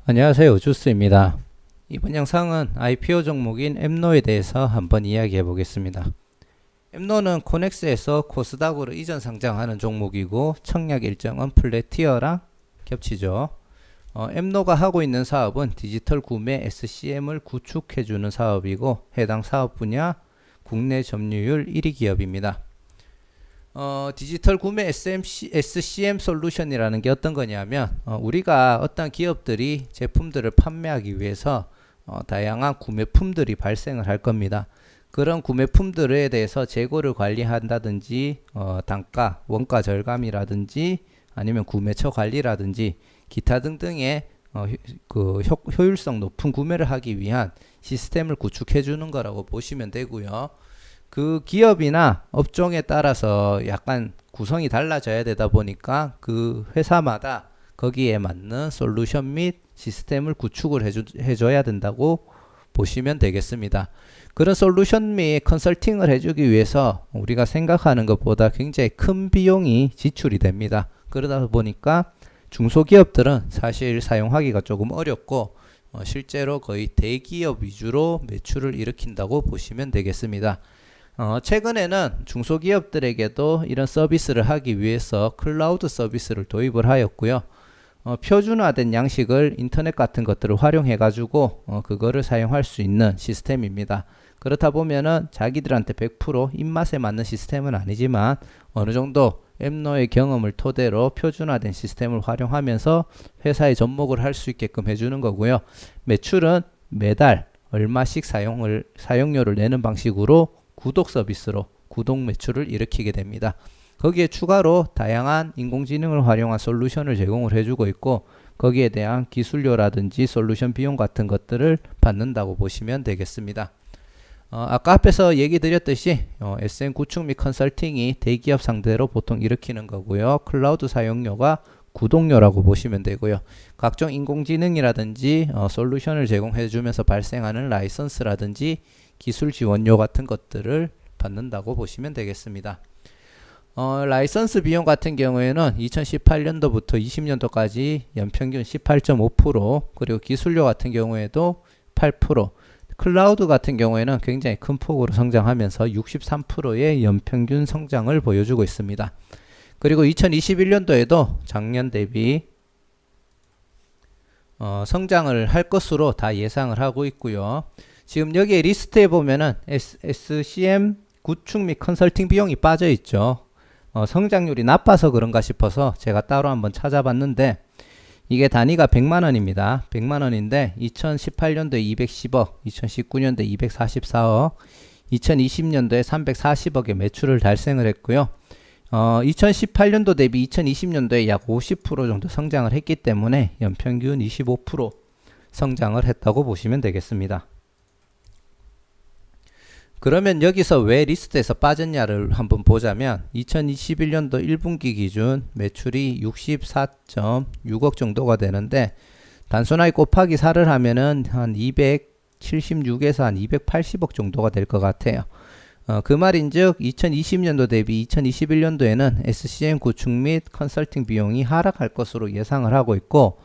안녕하세요, 주스입니다. 이번 영상은 IPO 종목인 엠노에 대해서 한번 이야기해 보겠습니다. 엠노는 코넥스에서 코스닥으로 이전 상장하는 종목이고 청약 일정은 플래티어랑 겹치죠. 엠노가 하고 있는 사업은 디지털 구매 SCM을 구축해주는 사업이고 해당 사업 분야 국내 점유율 1위 기업입니다. 디지털 구매 SCM 솔루션이라는 게 어떤 거냐면 우리가 어떤 기업들이 제품들을 판매하기 위해서 다양한 구매품들이 발생을 할 겁니다. 그런 구매품들에 대해서 재고를 관리한다든지 단가, 원가 절감이라든지 아니면 구매처 관리라든지 기타 등등의 효율성 높은 구매를 하기 위한 시스템을 구축해 주는 거라고 보시면 되고요. 그 기업이나 업종에 따라서 약간 구성이 달라져야 되다 보니까 그 회사마다 거기에 맞는 솔루션 및 시스템을 구축을 해줘야 된다고 보시면 되겠습니다. 그런 솔루션 및 컨설팅을 해주기 위해서 우리가 생각하는 것보다 굉장히 큰 비용이 지출이 됩니다. 그러다 보니까 중소기업들은 사실 사용하기가 조금 어렵고 실제로 거의 대기업 위주로 매출을 일으킨다고 보시면 되겠습니다. 최근에는 중소기업들에게도 이런 서비스를 하기 위해서 클라우드 서비스를 도입을 하였고요. 표준화된 양식을 인터넷 같은 것들을 활용해 가지고 그거를 사용할 수 있는 시스템입니다. 그렇다 보면은 자기들한테 100% 입맛에 맞는 시스템은 아니지만 어느 정도 엠노의 경험을 토대로 표준화된 시스템을 활용하면서 회사에 접목을 할 수 있게끔 해주는 거고요. 매출은 매달 얼마씩 사용료를 내는 방식으로 구독 서비스로 구독 매출을 일으키게 됩니다. 거기에 추가로 다양한 인공지능을 활용한 솔루션을 제공을 해주고 있고 거기에 대한 기술료라든지 솔루션 비용 같은 것들을 받는다고 보시면 되겠습니다. 아까 앞에서 얘기 드렸듯이 SM 구축 및 컨설팅이 대기업 상대로 보통 일으키는 거고요. 클라우드 사용료가 구독료라고 보시면 되고요. 각종 인공지능이라든지 솔루션을 제공해 주면서 발생하는 라이선스라든지 기술 지원료 같은 것들을 받는다고 보시면 되겠습니다. 라이선스 비용 같은 경우에는 2018년도부터 20년도까지 연평균 18.5% 그리고 기술료 같은 경우에도 8% 클라우드 같은 경우에는 굉장히 큰 폭으로 성장하면서 63%의 연평균 성장을 보여주고 있습니다. 그리고 2021년도에도 작년 대비 성장을 할 것으로 다 예상을 하고 있고요. 지금 여기에 리스트에 보면은 SCM 구축 및 컨설팅 비용이 빠져 있죠. 성장률이 나빠서 그런가 싶어서 제가 따로 한번 찾아봤는데 이게 단위가 100만원입니다. 100만원인데 2018년도에 210억, 2019년도에 244억, 2020년도에 340억의 매출을 달성을 했고요. 2018년도 대비 2020년도에 약 50% 정도 성장을 했기 때문에 연평균 25% 성장을 했다고 보시면 되겠습니다. 그러면 여기서 왜 리스트에서 빠졌냐를 한번 보자면 2021년도 1분기 기준 매출이 64.6억 정도가 되는데 단순하게 곱하기 4를 하면은 한 276에서 한 280억 정도가 될 것 같아요. 그 말인즉 2020년도 대비 2021년도에는 SCM 구축 및 컨설팅 비용이 하락할 것으로 예상을 하고 있고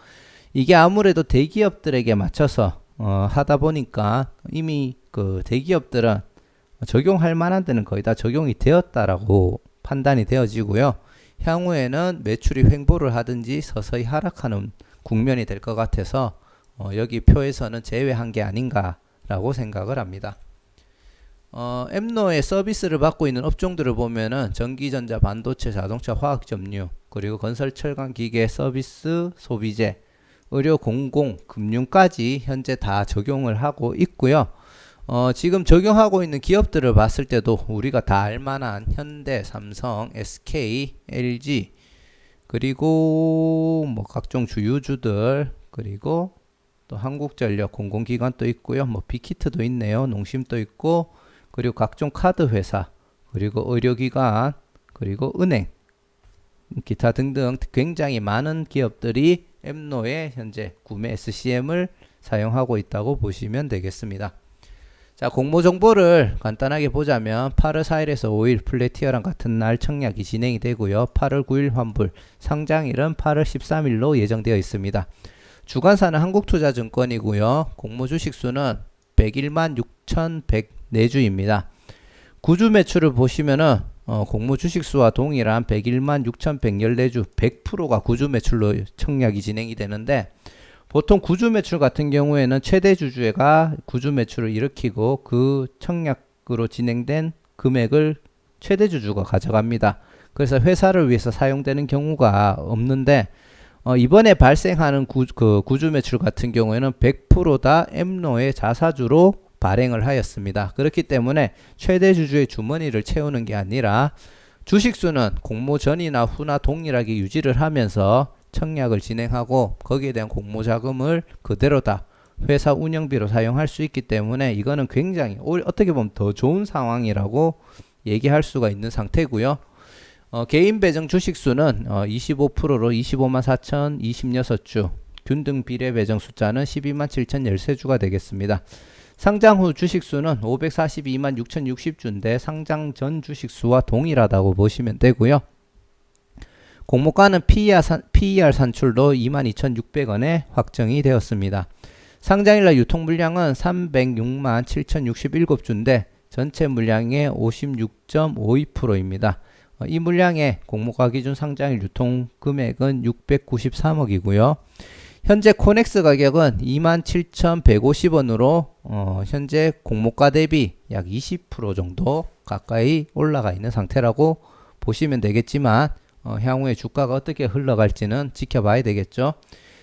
이게 아무래도 대기업들에게 맞춰서 하다 보니까 이미 그 대기업들은 적용할 만한 데는 거의 다 적용이 되었다라고 판단이 되어지고요. 향후에는 매출이 횡보를 하든지 서서히 하락하는 국면이 될 것 같아서 여기 표에서는 제외한 게 아닌가라고 생각을 합니다. 엠노의 서비스를 받고 있는 업종들을 보면은 전기전자, 반도체, 자동차, 화학 점유, 그리고 건설, 철강, 기계, 서비스, 소비재, 의료, 공공, 금융까지 현재 다 적용을 하고 있고요. 지금 적용하고 있는 기업들을 봤을 때도 우리가 다 알만한 현대, 삼성, SK, LG 그리고 뭐 각종 주유주들 그리고 또 한국전력 공공기관도 있고요. 뭐 빅히트도 있네요. 농심도 있고 그리고 각종 카드 회사 그리고 의료기관 그리고 은행 기타 등등 굉장히 많은 기업들이 엠노의 현재 구매 SCM을 사용하고 있다고 보시면 되겠습니다. 자, 공모 정보를 간단하게 보자면 8월 4일에서 5일 플래티어랑 같은 날 청약이 진행이 되고요. 8월 9일 환불, 상장일은 8월 13일로 예정되어 있습니다. 주관사는 한국투자증권이고요. 공모주식수는 101만 6,104주입니다. 구주 매출을 보시면은 공모주식수와 동일한 101만 6,114주 100%가 구주 매출로 청약이 진행이 되는데, 보통 구주 매출 같은 경우에는 최대 주주가 구주 매출을 일으키고 그 청약으로 진행된 금액을 최대 주주가 가져갑니다. 그래서 회사를 위해서 사용되는 경우가 없는데, 이번에 발생하는 구주 매출 같은 경우에는 100%다 엠노의 자사주로 발행을 하였습니다. 그렇기 때문에 최대 주주의 주머니를 채우는 게 아니라 주식수는 공모 전이나 후나 동일하게 유지를 하면서 청약을 진행하고 거기에 대한 공모 자금을 그대로 다 회사 운영비로 사용할 수 있기 때문에 이거는 굉장히 어떻게 보면 더 좋은 상황이라고 얘기할 수가 있는 상태고요. 개인 배정 주식수는 25%로 25만 4,026주, 균등 비례 배정 숫자는 12만 7,013주가 되겠습니다. 상장 후 주식수는 542만 6,060주인데 상장 전 주식수와 동일하다고 보시면 되고요. 공모가는 PER 산출도 22,600원에 확정이 되었습니다. 상장일날 유통물량은 306만 7,067주인데 전체 물량의 56.52%입니다. 이 물량의 공모가 기준 상장일 유통 금액은 693억이고요. 현재 코넥스 가격은 27,150원으로 현재 공모가 대비 약 20% 정도 가까이 올라가 있는 상태라고 보시면 되겠지만, 향후에 주가가 어떻게 흘러갈지는 지켜봐야 되겠죠.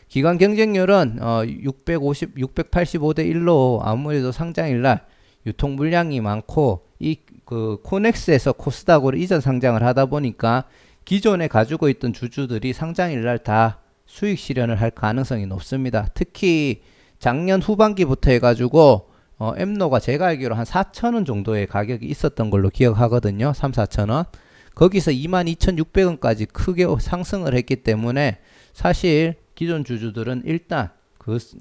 기관 경쟁률은 685대 1로 아무래도 상장일날 유통 물량이 많고 코넥스에서 코스닥으로 이전 상장을 하다 보니까 기존에 가지고 있던 주주들이 상장일날 다 수익 실현을 할 가능성이 높습니다. 특히 작년 후반기부터 해가지고 엠노가 제가 알기로 한 4,000원 정도의 가격이 있었던 걸로 기억하거든요. 3, 4,000원. 거기서 22,600원까지 크게 상승을 했기 때문에 사실 기존 주주들은 일단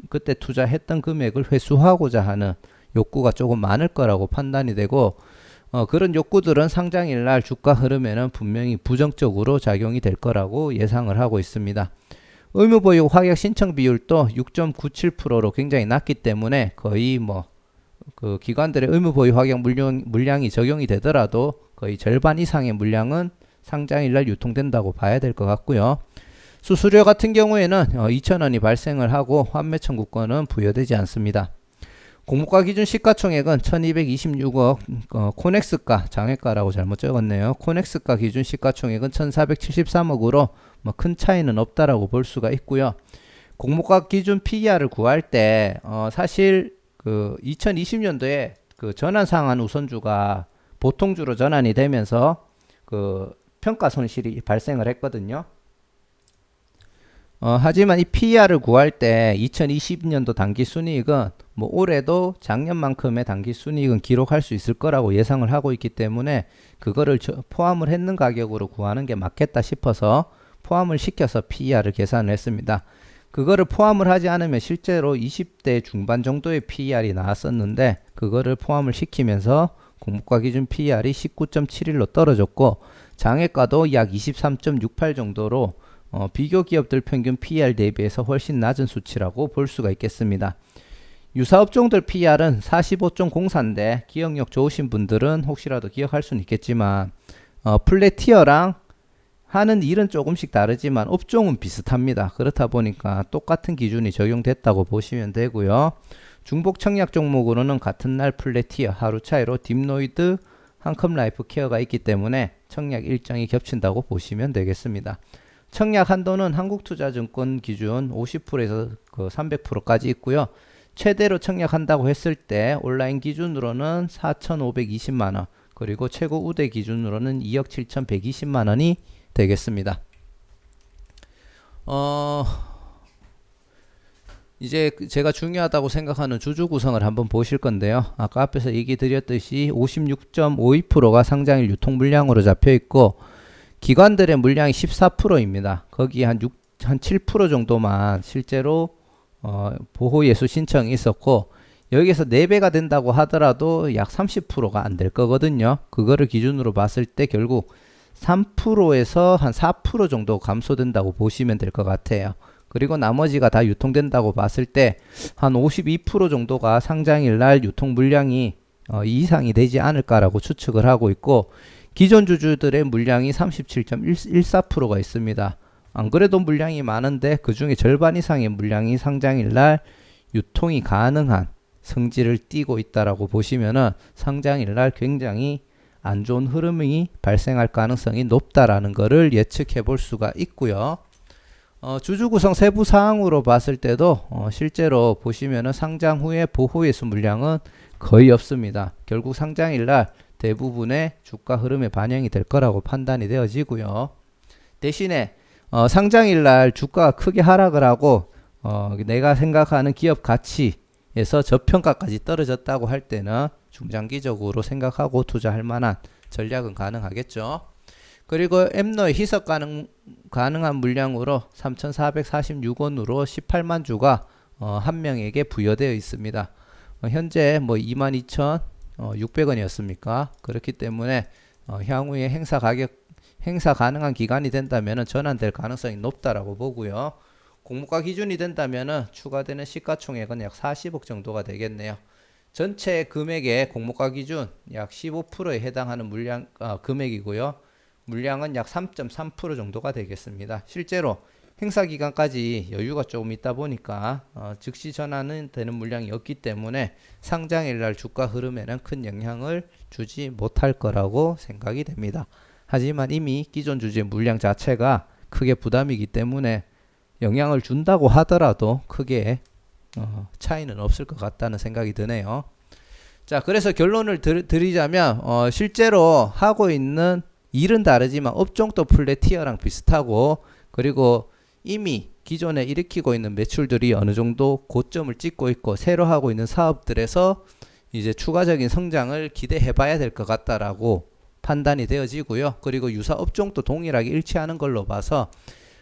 그때 투자했던 금액을 회수하고자 하는 욕구가 조금 많을 거라고 판단이 되고, 그런 욕구들은 상장일날 주가 흐름에는 분명히 부정적으로 작용이 될 거라고 예상을 하고 있습니다. 의무보유 확약 신청 비율도 6.97%로 굉장히 낮기 때문에 거의 기관들의 의무보유 확약 물량이 적용이 되더라도 거의 절반 이상의 물량은 상장일날 유통된다고 봐야 될 것 같고요. 수수료 같은 경우에는 2,000원이 발생을 하고 환매 청구권은 부여되지 않습니다. 공모가 기준 시가총액은 1226억, 코넥스가, 장외가라고 잘못 적었네요. 코넥스가 기준 시가총액은 1473억으로 큰 차이는 없다라고 볼 수가 있고요. 공모가 기준 PER을 구할 때 사실 2020년도에 전환 상환 우선주가 보통주로 전환이 되면서 평가 손실이 발생을 했거든요. 하지만 이 PER을 구할 때 2020년도 당기순이익은 올해도 작년만큼의 당기순이익은 기록할 수 있을 거라고 예상을 하고 있기 때문에 그거를 포함을 했는 가격으로 구하는 게 맞겠다 싶어서 포함을 시켜서 PER을 계산을 했습니다. 그거를 포함을 하지 않으면 실제로 20대 중반 정도의 PER이 나왔었는데 그거를 포함을 시키면서 공모가 기준 PER이 19.71로 떨어졌고 장외가도 약 23.68 정도로 비교 기업들 평균 PER 대비해서 훨씬 낮은 수치라고 볼 수가 있겠습니다. 유사업종들 PER은 45.04인데 기억력 좋으신 분들은 혹시라도 기억할 수는 있겠지만 플래티어랑 하는 일은 조금씩 다르지만 업종은 비슷합니다. 그렇다 보니까 똑같은 기준이 적용됐다고 보시면 되고요. 중복 청약 종목으로는 같은 날 플래티어, 하루 차이로 딥노이드, 한컴라이프 케어가 있기 때문에 청약 일정이 겹친다고 보시면 되겠습니다. 청약 한도는 한국투자증권 기준 50%에서 300%까지 있고요. 최대로 청약한다고 했을 때 온라인 기준으로는 4,520만원, 그리고 최고 우대 기준으로는 2억 7,120만원이 되겠습니다. 이제 제가 중요하다고 생각하는 주주 구성을 한번 보실 건데요. 아까 앞에서 얘기 드렸듯이 56.52%가 상장일 유통 물량으로 잡혀 있고 기관들의 물량이 14%입니다. 거기 한 7% 정도만 실제로 보호예수 신청이 있었고 여기에서 4배가 된다고 하더라도 약 30%가 안 될 거거든요. 그거를 기준으로 봤을 때 결국 3%에서 한 4% 정도 감소된다고 보시면 될 것 같아요. 그리고 나머지가 다 유통된다고 봤을 때 한 52% 정도가 상장일 날 유통 물량이 이상이 되지 않을까라고 추측을 하고 있고, 기존 주주들의 물량이 37.14%가 있습니다. 안 그래도 물량이 많은데 그 중에 절반 이상의 물량이 상장일 날 유통이 가능한 성질을 띠고 있다라고 보시면은 상장일 날 굉장히 안 좋은 흐름이 발생할 가능성이 높다라는 것을 예측해 볼 수가 있고요. 주주 구성 세부 사항으로 봤을 때도 실제로 보시면은 상장 후에 보호예수 물량은 거의 없습니다. 결국 상장일 날 대부분의 주가 흐름에 반영이 될 거라고 판단이 되어지고요. 대신에 상장일 날 주가가 크게 하락을 하고 내가 생각하는 기업 가치에서 저평가까지 떨어졌다고 할 때는 중장기적으로 생각하고 투자할 만한 전략은 가능하겠죠. 그리고 엠노의 희석 가능한 물량으로 3,446원으로 18만 주가 한 명에게 부여되어 있습니다. 현재 뭐 22,600원이었습니까? 그렇기 때문에 향후에 행사 가능한 기간이 된다면 전환될 가능성이 높다라고 보고요. 공모가 기준이 된다면 추가되는 시가총액은 약 40억 정도가 되겠네요. 전체 금액의 공모가 기준 약 15%에 해당하는 물량 금액이고요. 물량은 약 3.3% 정도가 되겠습니다. 실제로 행사 기간까지 여유가 조금 있다 보니까 즉시 전환은 되는 물량이 없기 때문에 상장일 날 주가 흐름에는 큰 영향을 주지 못할 거라고 생각이 됩니다. 하지만 이미 기존 주주의 물량 자체가 크게 부담이기 때문에 영향을 준다고 하더라도 크게 차이는 없을 것 같다는 생각이 드네요. 자, 그래서 결론을 드리자면 실제로 하고 있는 일은 다르지만 업종도 플래티어랑 비슷하고, 그리고 이미 기존에 일으키고 있는 매출들이 어느 정도 고점을 찍고 있고 새로 하고 있는 사업들에서 이제 추가적인 성장을 기대해 봐야 될 것 같다라고 판단이 되어지고요. 그리고 유사 업종도 동일하게 일치하는 걸로 봐서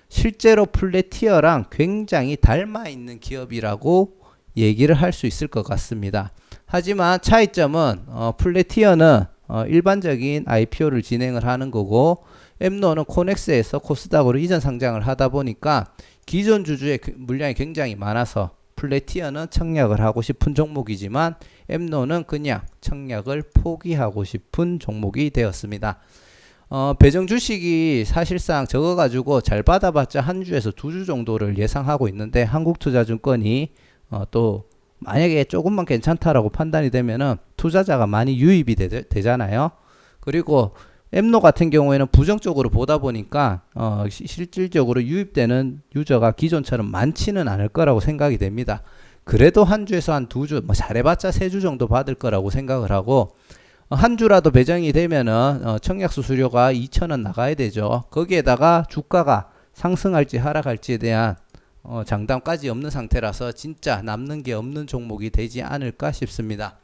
실제로 플래티어랑 굉장히 닮아 있는 기업이라고 얘기를 할 수 있을 것 같습니다. 하지만 차이점은 플래티어는 일반적인 IPO를 진행을 하는 거고, 엠노는 코넥스에서 코스닥으로 이전 상장을 하다 보니까 기존 주주의 물량이 굉장히 많아서 플래티어는 청약을 하고 싶은 종목이지만 엠노는 그냥 청약을 포기하고 싶은 종목이 되었습니다. 배정 주식이 사실상 적어가지고 잘 받아봤자 한 주에서 두 주 정도를 예상하고 있는데, 한국투자증권이 또 만약에 조금만 괜찮다라고 판단이 되면은 투자자가 많이 유입이 되잖아요. 그리고 엠노 같은 경우에는 부정적으로 보다 보니까 실질적으로 유입되는 유저가 기존처럼 많지는 않을 거라고 생각이 됩니다. 그래도 한 주에서 한 두 주, 뭐 잘해봤자 세 주 정도 받을 거라고 생각을 하고, 한 주라도 배정이 되면은 청약 수수료가 2,000원 나가야 되죠. 거기에다가 주가가 상승할지 하락할지에 대한 장담까지 없는 상태라서 진짜 남는 게 없는 종목이 되지 않을까 싶습니다.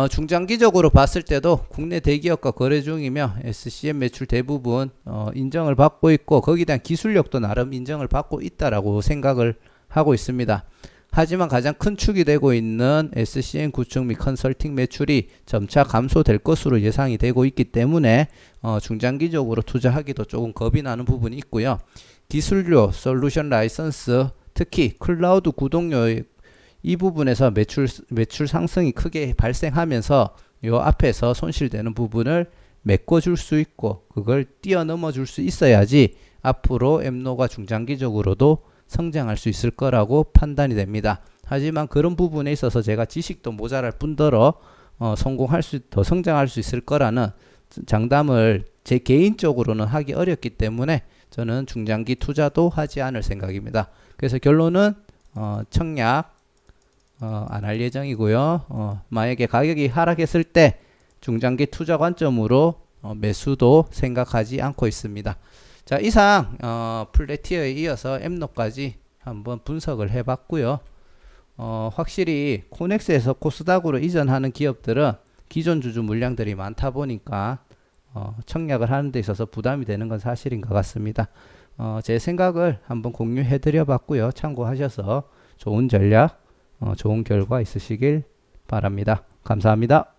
중장기적으로 봤을 때도 국내 대기업과 거래 중이며 SCM 매출 대부분 인정을 받고 있고, 거기에 대한 기술력도 나름 인정을 받고 있다라고 생각을 하고 있습니다. 하지만 가장 큰 축이 되고 있는 SCM 구축 및 컨설팅 매출이 점차 감소될 것으로 예상이 되고 있기 때문에 중장기적으로 투자하기도 조금 겁이 나는 부분이 있고요. 기술료, 솔루션 라이선스, 특히 클라우드 구독료 이 부분에서 매출 상승이 크게 발생하면서 요 앞에서 손실되는 부분을 메꿔줄 수 있고 그걸 뛰어넘어 줄 수 있어야지 앞으로 엠노가 중장기적으로도 성장할 수 있을 거라고 판단이 됩니다. 하지만 그런 부분에 있어서 제가 지식도 모자랄 뿐더러 더 성장할 수 있을 거라는 장담을 제 개인적으로는 하기 어렵기 때문에 저는 중장기 투자도 하지 않을 생각입니다. 그래서 결론은 청약 안 할 예정이고요. 만약에 가격이 하락했을 때 중장기 투자 관점으로 매수도 생각하지 않고 있습니다. 자, 이상 플래티어에 이어서 엠노까지 한번 분석을 해봤고요. 확실히 코넥스에서 코스닥으로 이전하는 기업들은 기존 주주 물량들이 많다 보니까 청약을 하는 데 있어서 부담이 되는 건 사실인 것 같습니다. 제 생각을 한번 공유해 드려 봤고요. 참고하셔서 좋은 전략, 좋은 결과 있으시길 바랍니다. 감사합니다.